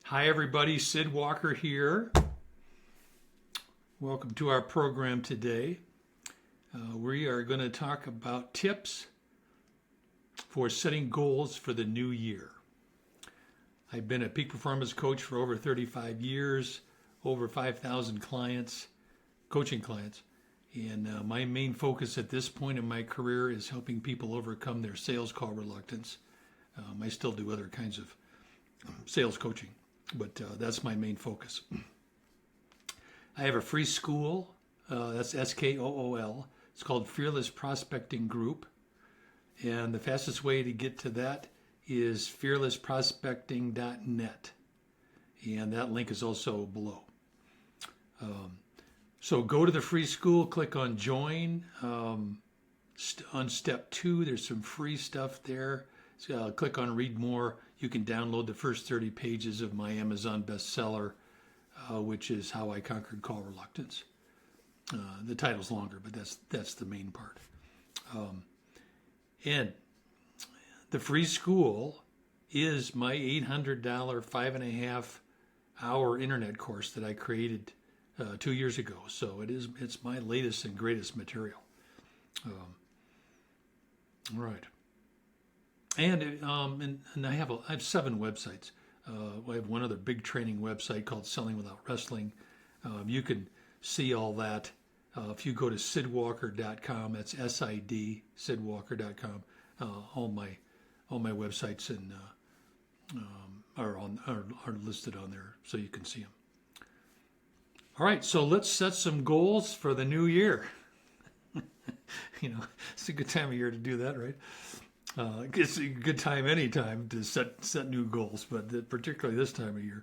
Hi everybody, Sid Walker here. Welcome to our program today. We are going to talk about tips for setting goals for the new year. I've been a peak performance coach for over 35 years, over 5,000 clients, coaching clients. And my main focus at this point in my career is helping people overcome their sales call reluctance. I still do other kinds of sales coaching, but that's my main focus. I have a free school, that's Skool. It's called Fearless Prospecting Group. And the fastest way to get to that is fearlessprospecting.net. And that link is also below. So go to the free school, click on join. On step 2, there's some free stuff there. So, click on read more. You can download the first 30 pages of my Amazon bestseller, which is How I Conquered Call Reluctance. The title's longer, but that's the main part. And the free school is my $800 5.5-hour internet course that I created 2 years ago. So it's my latest and greatest material. All right. And I have 7 websites. I have one other big training website called Selling Without Wrestling. You can see all that if you go to sidwalker.com. That's SID, sidwalker.com. All my websites and are listed on there, so you can see them. All right, so let's set some goals for the new year. It's a good time of year to do that, right? It's a good time anytime to set new goals, but particularly this time of year.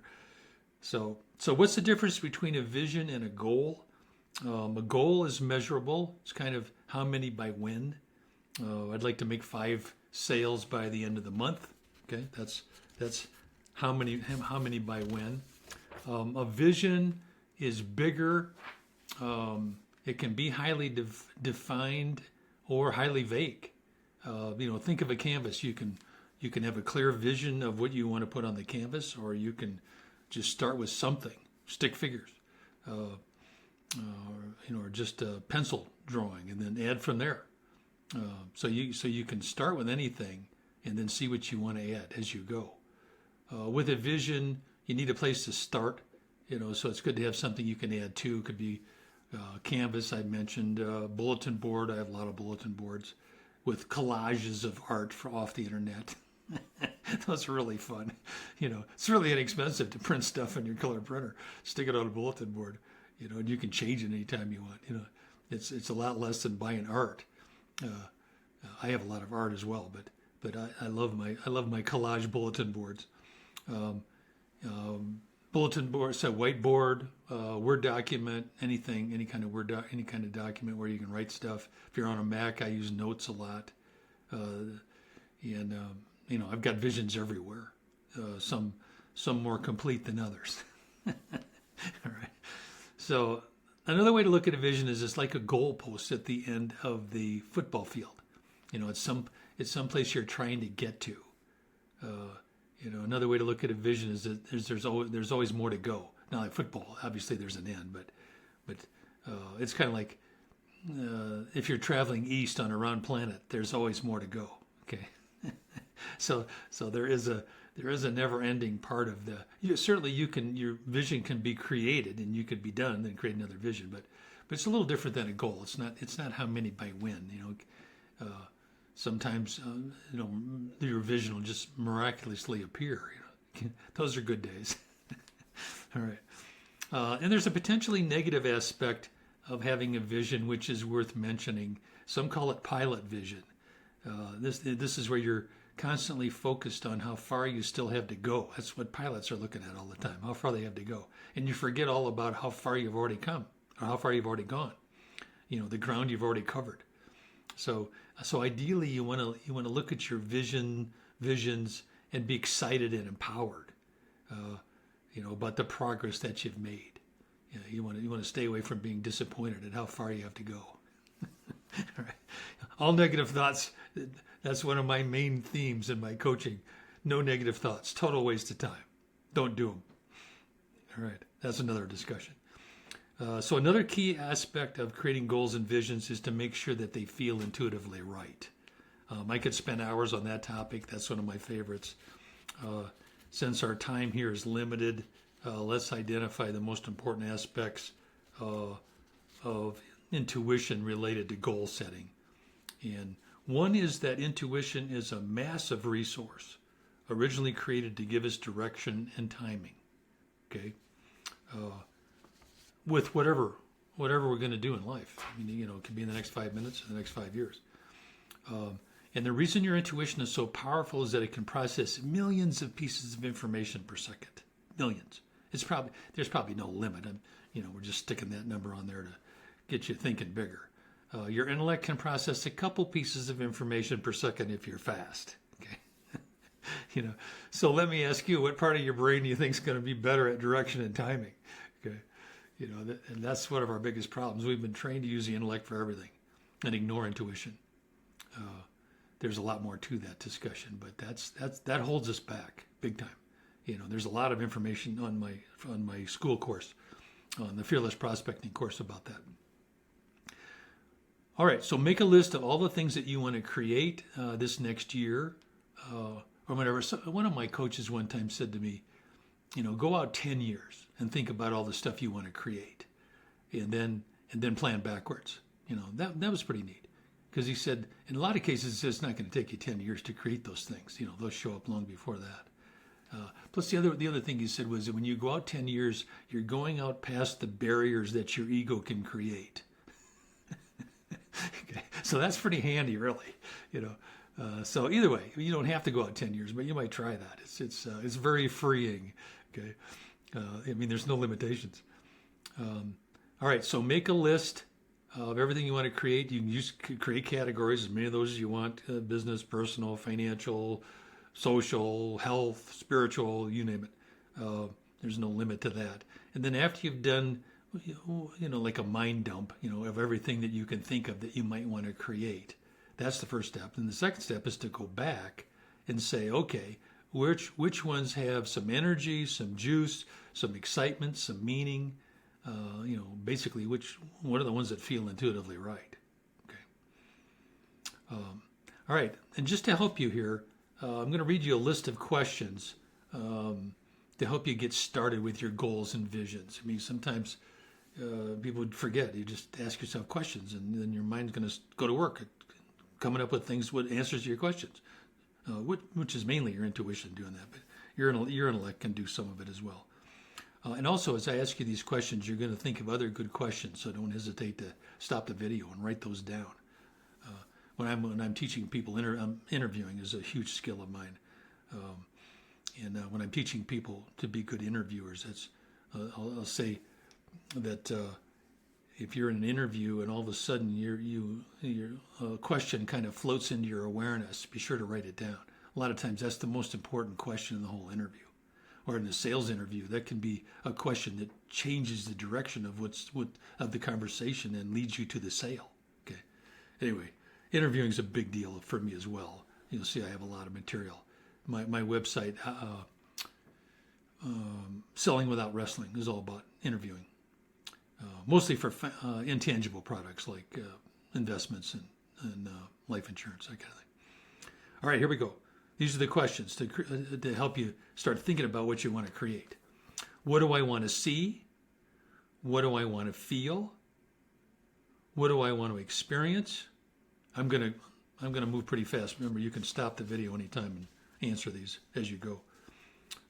So what's the difference between a vision and a goal? A goal is measurable. It's kind of how many by when. I'd like to make 5 sales by the end of the month. Okay, that's how many by when. A vision is bigger. It can be highly defined or highly vague. Think of a canvas. You can have a clear vision of what you want to put on the canvas, or you can just start with something, stick figures, or just a pencil drawing, and then add from there. So you can start with anything and then see what you want to add as you go. With a vision, you need a place to start. So it's good to have something you can add to. It could be canvas, I mentioned, bulletin board. I have a lot of bulletin boards with collages of art off the internet. Those are really fun. It's really inexpensive to print stuff on your color printer. Stick it on a bulletin board, and you can change it anytime you want. It's a lot less than buying art. I have a lot of art as well, but I love my collage bulletin boards. Bulletin board, so whiteboard, Word document, any kind of document where you can write stuff. If you're on a Mac, I use Notes a lot, I've got visions everywhere. Some more complete than others. All right. So another way to look at a vision is it's like a goalpost at the end of the football field. It's some place you're trying to get to. Another way to look at a vision is that there's always more to go. Now, like football, obviously there's an end, but it's kind of like if you're traveling east on a round planet, there's always more to go. Okay, so there is a never-ending part of your vision can be created and you could be done, then create another vision, but it's a little different than a goal. It's not how many by when. Sometimes, your vision will just miraculously appear. Those are good days. All right. And there's a potentially negative aspect of having a vision, which is worth mentioning. Some call it pilot vision. This is where you're constantly focused on how far you still have to go. That's what pilots are looking at all the time, how far they have to go. And you forget all about how far you've already come or how far you've already gone. The ground you've already covered. So ideally, you want to look at your visions and be excited and empowered, about the progress that you've made. You want to stay away from being disappointed at how far you have to go. All right. All negative thoughts. That's one of my main themes in my coaching. No negative thoughts. Total waste of time. Don't do them. All right, that's another discussion. So another key aspect of creating goals and visions is to make sure that they feel intuitively right. I could spend hours on that topic. That's one of my favorites. Since our time here is limited, let's identify the most important aspects of intuition related to goal setting. And one is that intuition is a massive resource, originally created to give us direction and timing. Okay, with whatever we're going to do in life. I mean, it could be in the next 5 minutes or the next 5 years. And the reason your intuition is so powerful is that it can process millions of pieces of information per second. Millions. There's probably no limit. We're just sticking that number on there to get you thinking bigger. Your intellect can process a couple pieces of information per second if you're fast. Okay. So let me ask you, what part of your brain do you think is going to be better at direction and timing? Okay. And that's one of our biggest problems. We've been trained to use the intellect for everything and ignore intuition. There's a lot more to that discussion, but that holds us back big time. There's a lot of information on my Skool course, on the Fearless Prospecting course about that. All right, so make a list of all the things that you want to create this next year, or whatever. So one of my coaches one time said to me, go out 10 years and think about all the stuff you want to create, and then plan backwards. That was pretty neat, because he said in a lot of cases it's not going to take you 10 years to create those things. They'll show up long before that. Plus the other thing he said was that when you go out 10 years, you're going out past the barriers that your ego can create. Okay. So that's pretty handy, really. So either way, you don't have to go out 10 years, but you might try that. It's very freeing. Okay. There's no limitations. All right. So make a list of everything you want to create. You can create categories, as many of those as you want: business, personal, financial, social, health, spiritual, you name it. There's no limit to that. And then after you've done, like a mind dump, of everything that you can think of that you might want to create, that's the first step. And the second step is to go back and say, okay, which ones have some energy, some juice, some excitement, some meaning, basically what are the ones that feel intuitively right. Okay. All right. And just to help you here, I'm going to read you a list of questions to help you get started with your goals and visions. Sometimes people would forget. You just ask yourself questions, and then your mind's going to go to work at coming up with things with answers to your questions, which is mainly your intuition doing that, but your intellect can do some of it as well. And also, as I ask you these questions, you're going to think of other good questions, so don't hesitate to stop the video and write those down. When I'm teaching people, interviewing is a huge skill of mine. And when I'm teaching people to be good interviewers, I'll say that if you're in an interview and all of a sudden your question kind of floats into your awareness, be sure to write it down. A lot of times that's the most important question in the whole interview. Or in a sales interview, that can be a question that changes the direction of the conversation and leads you to the sale. Okay. Anyway, interviewing is a big deal for me as well. You'll see I have a lot of material. My website, Selling Without Wrestling, is all about interviewing, mostly for intangible products like investments and life insurance, that kind of thing. All right, here we go. These are the questions to help you start thinking about what you want to create. What do I want to see? What do I want to feel? What do I want to experience? I'm gonna move pretty fast. Remember, you can stop the video anytime and answer these as you go.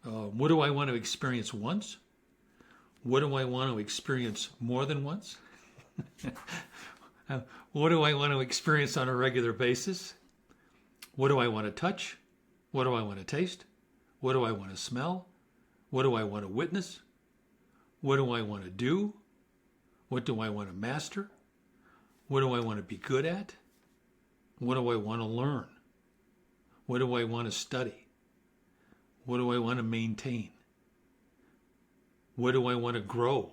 What do I want to experience once? What do I want to experience more than once? What do I want to experience on a regular basis? What do I want to touch? What do I want to taste? What do I want to smell? What do I want to witness? What do I want to do? What do I want to master? What do I want to be good at? What do I want to learn? What do I want to study? What do I want to maintain? What do I want to grow?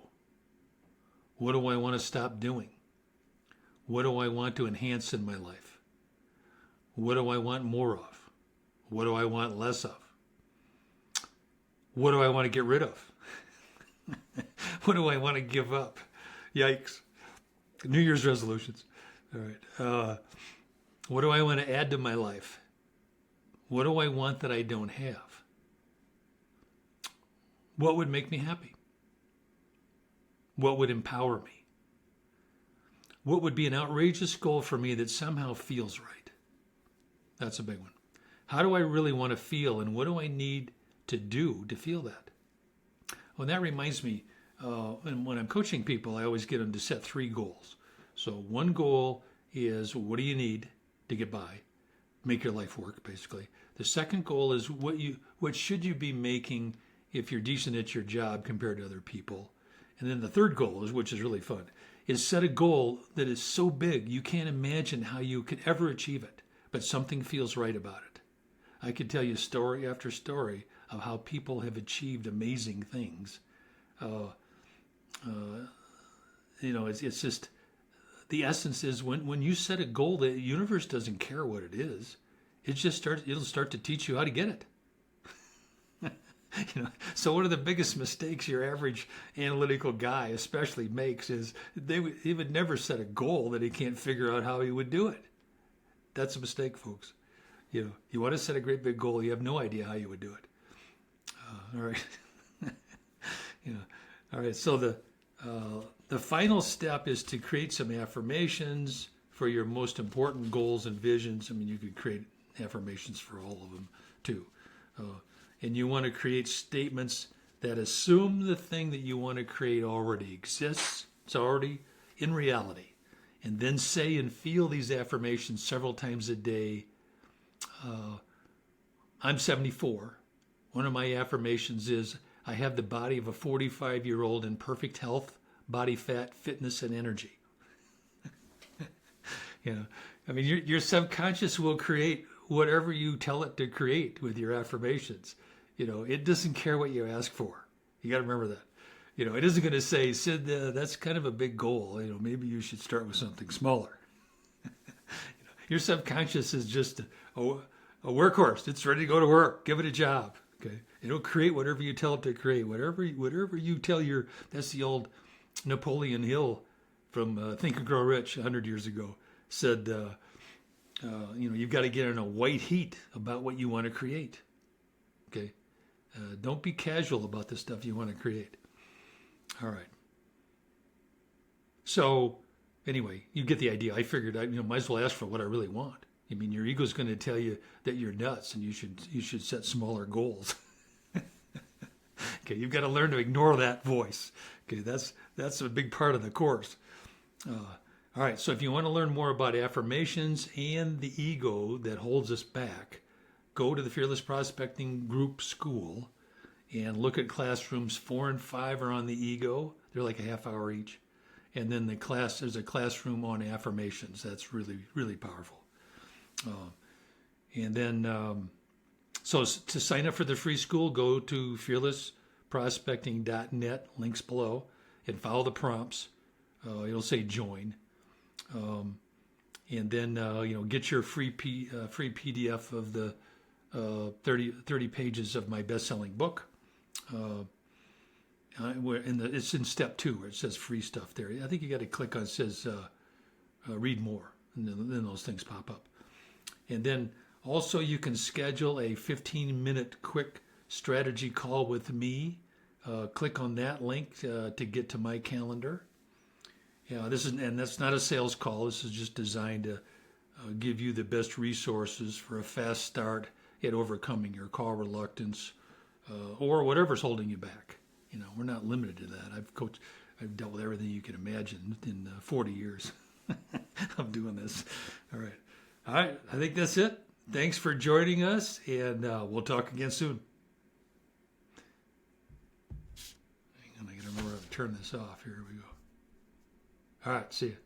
What do I want to stop doing? What do I want to enhance in my life? What do I want more of? What do I want less of? What do I want to get rid of? What do I want to give up? Yikes. New Year's resolutions. All right. What do I want to add to my life? What do I want that I don't have? What would make me happy? What would empower me? What would be an outrageous goal for me that somehow feels right? That's a big one. How do I really want to feel, and what do I need to do to feel that? Well, that reminds me, and when I'm coaching people, I always get them to set 3 goals. So one goal is, what do you need to get by? Make your life work, basically. The second goal is, what should you be making if you're decent at your job compared to other people? And then the third goal, which is really fun, is set a goal that is so big you can't imagine how you could ever achieve it, but something feels right about it. I could tell you story after story of how people have achieved amazing things. It's just, the essence is when you set a goal, the universe doesn't care what it is. It'll start to teach you how to get it. So one of the biggest mistakes your average analytical guy especially makes is he would never set a goal that he can't figure out how he would do it. That's a mistake, folks. You want to set a great big goal, you have no idea how you would do it. All right. All right. So the final step is to create some affirmations for your most important goals and visions. I mean, you could create affirmations for all of them too. And you want to create statements that assume the thing that you want to create already exists. It's already in reality. And then say and feel these affirmations several times a day. I'm 74. One of my affirmations is, I have the body of a 45-year-old in perfect health, body fat, fitness, and energy. I mean, your subconscious will create whatever you tell it to create with your affirmations. It doesn't care what you ask for. You got to remember that. It isn't going to say, Sid, that's kind of a big goal. Maybe you should start with something smaller. Your subconscious is just a workhorse. It's ready to go to work. Give it a job. Okay. It'll create whatever you tell it to create. Whatever you tell that's the old Napoleon Hill from Think and Grow Rich 100 years ago said, you've got to get in a white heat about what you want to create. Okay. Don't be casual about the stuff you want to create. All right. So anyway, you get the idea. I figured might as well ask for what I really want. I mean, your ego's going to tell you that you're nuts and you should set smaller goals. Okay, you've got to learn to ignore that voice. Okay, that's a big part of the course. All right, so if you want to learn more about affirmations and the ego that holds us back, go to the Fearless Prospecting Group Skool and look at classrooms 4 and 5 are on the ego. They're like a half hour each. And then there's a classroom on affirmations. That's really, really powerful. And then, so to sign up for the free school, go to fearlessprospecting.net, links below, and follow the prompts. It'll say join. And then, get your free PDF of the 30 pages of my best-selling book. It's in step 2 where it says free stuff there. I think you got to click on it says read more, and then those things pop up. And then also you can schedule a 15-minute quick strategy call with me. Click on that link to get to my calendar. That's not a sales call. This is just designed to give you the best resources for a fast start at overcoming your call reluctance or whatever's holding you back. We're not limited to that. I've dealt with everything you can imagine in 40 years of doing this. All right. I think that's it. Thanks for joining us, and we'll talk again soon. Hang on, I got to remember how to turn this off. Here we go. All right, see you.